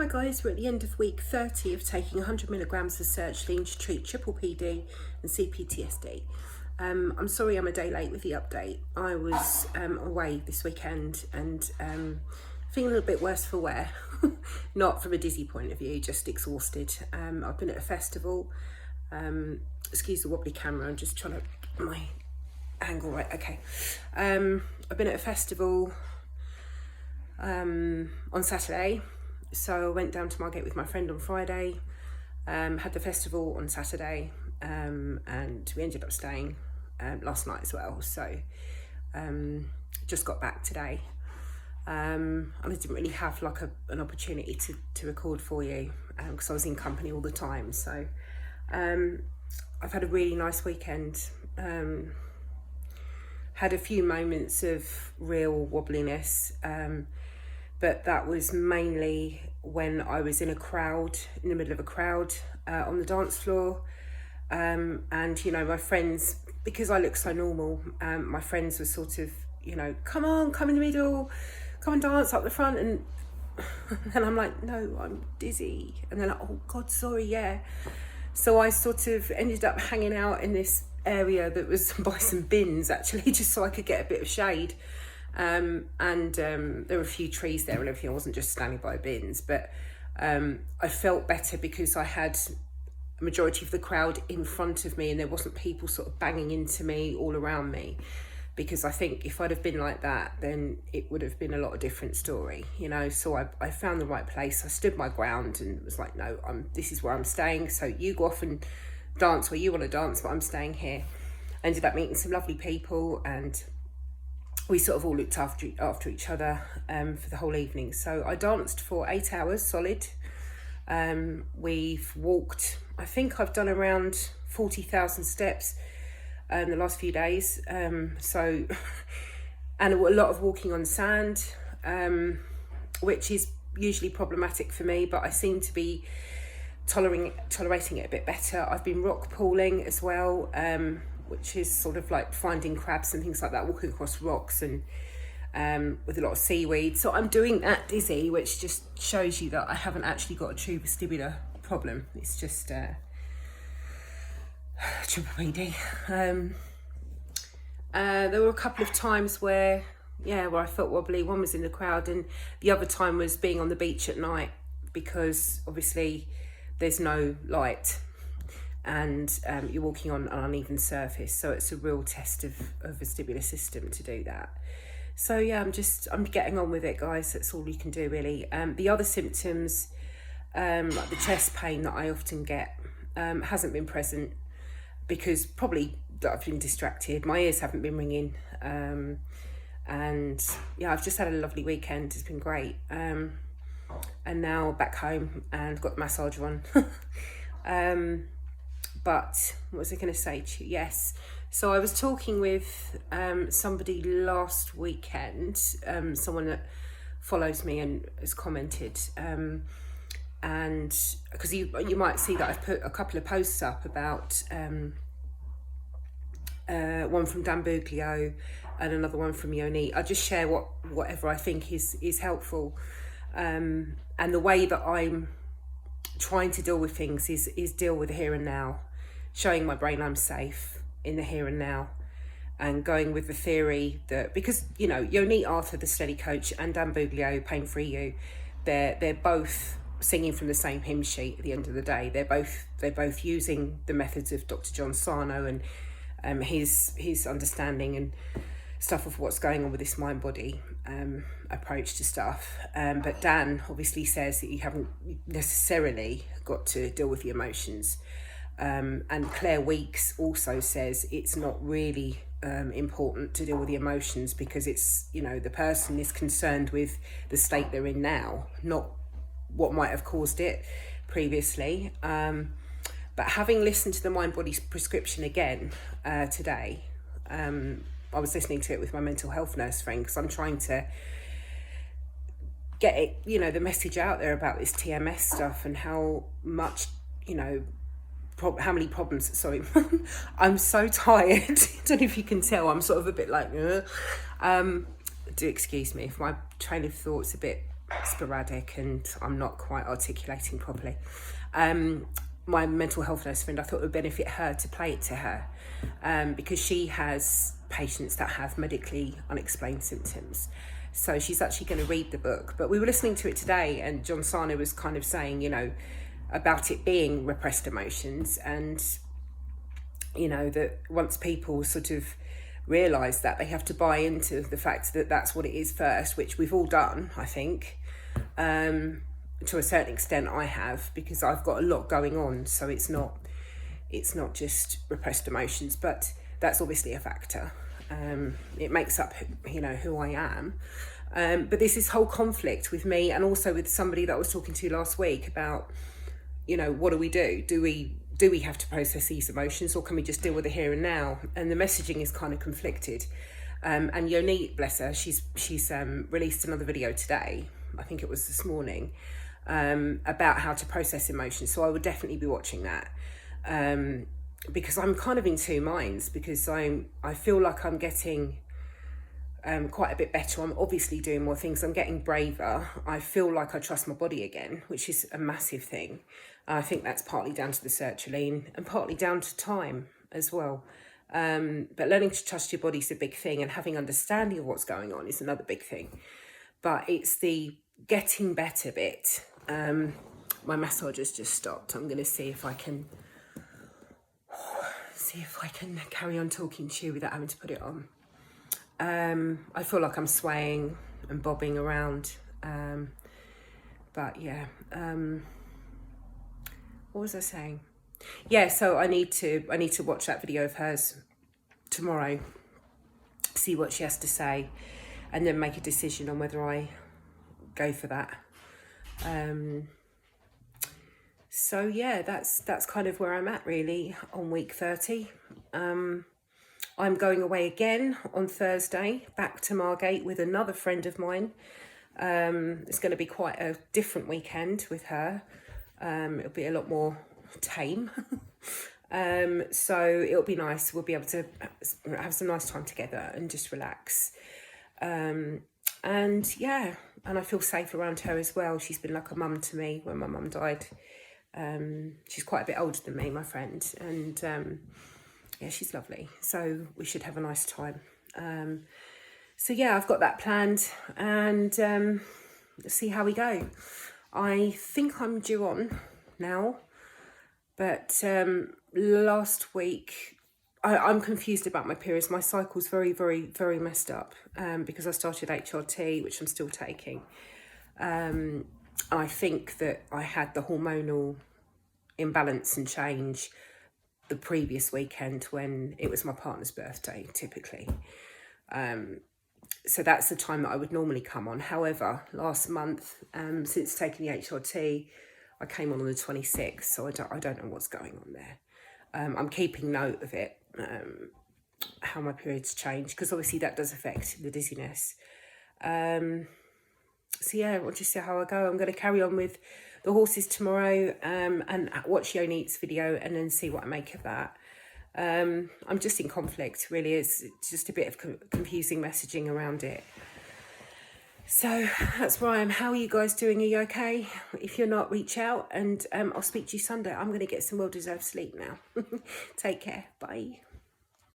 guys, we're at the end of week 30 of taking 100 milligrams of sertraline to treat PPPD and CPTSD. I'm sorry I'm a day late with the update. I was away this weekend and feeling a little bit worse for wear. Not from a dizzy point of view, just exhausted. I've been at a festival. Excuse the wobbly camera, I'm just trying to get my angle right. Okay. I've been at a festival on Saturday. So I went down to Margate with my friend on Friday, had the festival on Saturday, and we ended up staying last night as well. So just got back today. And I didn't really have like an opportunity to record for you because I was in company all the time. So I've had a really nice weekend. Had a few moments of real wobbliness, but that was mainly when I was in the middle of a crowd on the dance floor. And, you know, my friends, because I look so normal, my friends were sort of, you know, come on, come in the middle, come and dance up the front. And I'm like, no, I'm dizzy. And they're like, oh God, sorry, yeah. So I sort of ended up hanging out in this area that was by some bins, actually, just so I could get a bit of shade. And there were a few trees there and everything. I wasn't just standing by bins, but I felt better because I had a majority of the crowd in front of me and there wasn't people sort of banging into me all around me, because I think if I'd have been like that, then it would have been a lot of different story, you know. So I found the right place. I stood my ground and was like, no, this is where I'm staying, so you go off and dance where you want to dance, but I'm staying here. I ended up meeting some lovely people and we sort of all looked after each other for the whole evening. So I danced for 8 hours solid. We've walked, I think I've done around 40,000 steps in the last few days. And a lot of walking on sand, which is usually problematic for me, but I seem to be tolerating it a bit better. I've been rock pooling as well, which is sort of like finding crabs and things like that, walking across rocks and with a lot of seaweed. So I'm doing that dizzy, which just shows you that I haven't actually got a true vestibular problem. It's just PPPD. There were a couple of times where I felt wobbly. One was in the crowd and the other time was being on the beach at night, because obviously there's no light and you're walking on an uneven surface, so it's a real test of vestibular system to do that. So yeah, I'm getting on with it, guys. That's all you can do, really. The other symptoms, like the chest pain that I often get, hasn't been present because probably that I've been distracted. My ears haven't been ringing, and yeah, I've just had a lovely weekend. It's been great. And now back home and got the massager on. But what was I going to say to you? Yes. So I was talking with somebody last weekend, someone that follows me and has commented, and because you might see that I've put a couple of posts up about one from Dan Buglio and another one from Yoni. I just share whatever I think is helpful, and the way that I'm trying to deal with things is deal with the here and now, showing my brain I'm safe in the here and now, and going with the theory that, because, you know, Yoni Arthur, the steady coach, and Dan Buglio, Pain Free You, they're both singing from the same hymn sheet at the end of the day. They're both using the methods of Dr. John Sarno and his understanding and stuff of what's going on with this mind-body approach to stuff. But Dan obviously says that you haven't necessarily got to deal with the emotions. And Claire Weeks also says it's not really important to deal with the emotions, because it's, you know, the person is concerned with the state they're in now, not what might have caused it previously. But having listened to the mind-body prescription again today, I was listening to it with my mental health nurse friend, because I'm trying to get it, you know, the message out there about this TMS stuff and how much, you know, how many problems, sorry, I'm so tired. I don't know if you can tell, I'm sort of a bit like, do excuse me if my train of thought's a bit sporadic and I'm not quite articulating properly. My mental health nurse friend, I thought it would benefit her to play it to her, because she has patients that have medically unexplained symptoms. So she's actually going to read the book. But we were listening to it today, and John Sarno was kind of saying, you know, about it being repressed emotions, and, you know, that once people sort of realise that, they have to buy into the fact that that's what it is first, which we've all done, I think. To a certain extent I have, because I've got a lot going on, so it's not just repressed emotions, but that's obviously a factor. It makes up, you know, who I am. But there's this whole conflict with me, and also with somebody that I was talking to last week about, you know, what do we do? Do we have to process these emotions, or can we just deal with the here and now? And the messaging is kind of conflicted. And Yoni, bless her, she's released another video today, I think it was this morning, about how to process emotions. So I would definitely be watching that, because I'm kind of in two minds, because I feel like I'm getting quite a bit better. I'm obviously doing more things. I'm getting braver. I feel like I trust my body again, which is a massive thing. I think that's partly down to the sertraline and partly down to time as well. But learning to trust your body is a big thing, and having understanding of what's going on is another big thing. But it's the getting better bit. My massage has just stopped. I'm going to see if I can carry on talking to you without having to put it on. I feel like I'm swaying and bobbing around. But yeah, what was I saying? Yeah, so I need to watch that video of hers tomorrow, see what she has to say, and then make a decision on whether I go for that. So yeah, that's kind of where I'm at really on week 30. I'm going away again on Thursday, back to Margate with another friend of mine. It's going to be quite a different weekend with her. It'll be a lot more tame. So it'll be nice. We'll be able to have some nice time together and just relax. And yeah, and I feel safe around her as well. She's been like a mum to me when my mum died. She's quite a bit older than me, my friend, and yeah, she's lovely. So we should have a nice time. So yeah, I've got that planned, and let's see how we go. I think I'm due on now, but last week I'm confused about my periods. My cycle's very, very, very messed up, because I started HRT, which I'm still taking. I think that I had the hormonal imbalance and change the previous weekend when it was my partner's birthday, typically. So that's the time that I would normally come on. However, last month, since taking the HRT, I came on the 26th, so I don't know what's going on there. I'm keeping note of it, how my periods change, because obviously that does affect the dizziness. So yeah, we'll just see how I go. I'm going to carry on with the horses tomorrow, and watch Yoni's video and then see what I make of that. I'm just in conflict, really. It's just a bit of confusing messaging around it. So that's where I am. How are you guys doing? Are you okay? If you're not, reach out, and I'll speak to you Sunday. I'm going to get some well-deserved sleep now. Take care. Bye.